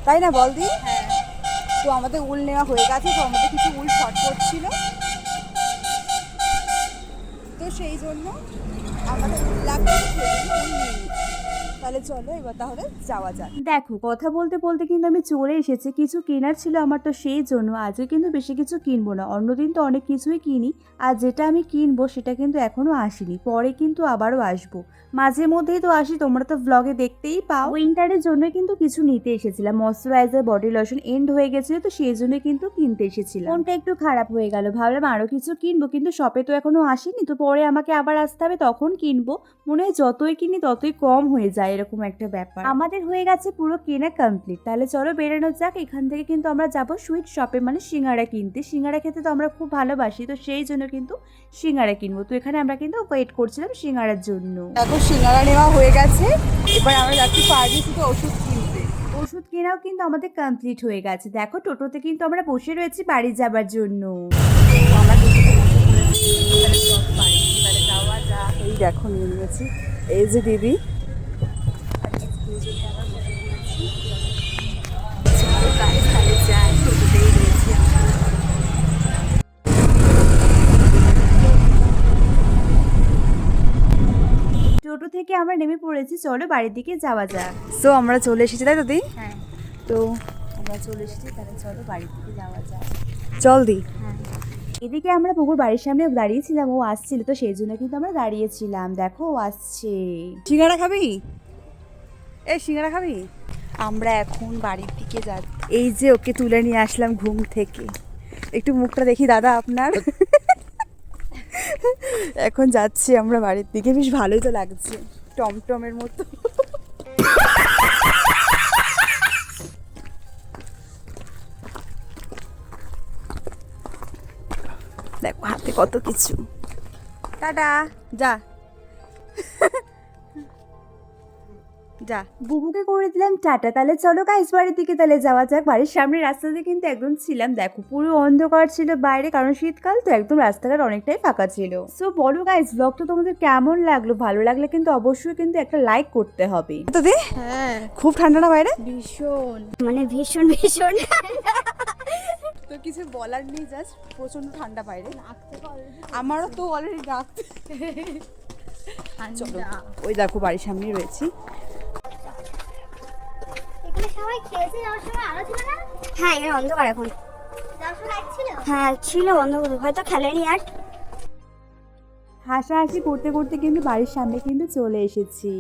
তাই না বল দি? তো আমাদের উল নেওয়া হয়ে গেছে, তো আমাদের কিছু উল শর্ট পড়ছিল, তো সেই জন্য আমাদের উল লাগবে, সেই জন্য উল নিয়ে নিচ্ছি। তাহলে চলো এবার তাহলে যাওয়া যাক। দেখো কথা বলতে বলতে কিন্তু আমি চলে এসেছি, কিছু কেনার ছিল আমার, তো সেই জন্য আজকে কিন্তু বেশি কিছু কিনবো না। অন্যদিন তো অনেক কিছুই কিনি, আর যেটা আমি কিনবো সেটা কিন্তু এখনো আসেনি, পরে কিন্তু আবারও আসবো। মাঝে মধ্যেই তো আসি, তোমরা তো ব্লগে দেখতেই পাও। উইন্টারের জন্য কিন্তু কিছু নিতে এসেছিলাম, ময়শ্চারাইজার, বডি লোশন এন্ড হয়ে গেছিল, তো সেই জন্য কিন্তু কিনতে এসেছিলাম। ফোনটা একটু খারাপ হয়ে গেল, ভাবলাম আরো কিছু কিনবো, কিন্তু শপে তো এখনো আসেনি, তো পরে আমাকে আবার আসতে হবে, তখন কিনবো। মনে হয় যতই কিনি ততই কম হয়ে যায়, এরকম একটা ব্যাপার। আমাদের হয়ে গেছে পুরো কেনা কমপ্লিট, তাহলে চলো বেরোনো যাক। এখান থেকে কিন্তু আমরা যাব সুইট শপে, মানে সিঙ্গারা কিনতে। সিঙ্গারা খেতে তো আমরা খুব ভালোবাসি, তো সেই জন্য কিন্তু সিঙ্গারা কিনবো। তো এখানে আমরা কিন্তু ওয়েট করছিলাম সিঙ্গারার জন্য। এখন সিঙ্গারা নেওয়া হয়ে গেছে, এবার আমরা যাচ্ছি ফার্মেসিতে ওষুধ কিনতে। ওষুধ কেনাও কিন্তু আমাদের কমপ্লিট হয়ে গেছে। দেখো টোটোতে কিন্তু আমরা বসে রয়েছি বাড়ি যাবার জন্য। আমরা টোটোতে বসে পড়েছি, তাহলে চল বাড়ি, তাহলে যাওয়া যাক। এই দেখো নিয়ে নিয়েছি, এই যে দিদি, আর এই যে দুজনে আবার বসে পড়েছি। চলো গাইস তাহলে যাই, টোটোতেই রয়েছি আমরা। টোটো থেকে আমরা নেমে পড়েছি, চলো বাড়ির দিকে যাওয়া যাক। সো আমরা চলে এসেছি, তাই তো দি? হ্যাঁ, তো আমরা চলে এসেছি, তাহলে চলো বাড়ির দিকে যাওয়া যাক। চল দি। এদিকে আমরা পুকুর বাড়ির সামনে দাঁড়িয়েছিলাম, ও আসছিল, তো সেই জন্য কিন্তু আমরা দাঁড়িয়েছিলাম। দেখো ও আসছে। সিঙ্গারা খাবি? এই সিঙ্গারা খাবি? আমরা এখন বাড়ির দিকে যাচ্ছি। এই যে ওকে তুলে নিয়ে আসলাম ঘুম থেকে, একটু মুখটা দেখি দাদা আপনার। এখন যাচ্ছি আমরা বাড়ির দিকে, বেশ ভালোই তো লাগছে, টমটমের মতো। দেখো হাতে কত কিছু। টাটা, যা যা। বুবুকে করে দিলাম টাটা, তাহলে চলো গাইস বাড়ির দিকে তাহলে যাওয়া যাক। বাড়ির সামনে রাস্তাতে কিন্তু একদম ছিলাম, দেখো পুরো অন্ধকার ছিল বাইরে, কারণ শীতকাল তো একদম রাস্তাঘাট অনেকটাই ফাঁকা ছিল। সো বলো গাইস ব্লগটা তোমাদের কেমন লাগলো? ভালো লাগলে কিন্তু অবশ্যই কিন্তু একটা লাইক করতে হবে। তো দি, হ্যাঁ খুব ঠান্ডা না বাইরে? ভীষণ, মানে ভীষণ ভীষণ। তো কিছু বলার নেই, জাস্ট প্রচন্ড ঠান্ডা বাইরে। আমারও তো অলরেডি রাখতে। চলো, ওই দেখো বাড়ির সামনেই রয়েছি। এখানে সবাই খেয়েছে যাওয়ার সময় আলো ছিল না? হ্যাঁ এখানে অন্ধকার এখন। যাওয়ার সময় লাইট ছিল? হ্যাঁ ছিল, অন্ধকার, হয়তো খেলেনি আর। হাসাহাসি করতে করতে কিন্তু বাড়ির সামনে কিন্তু চলে এসেছি।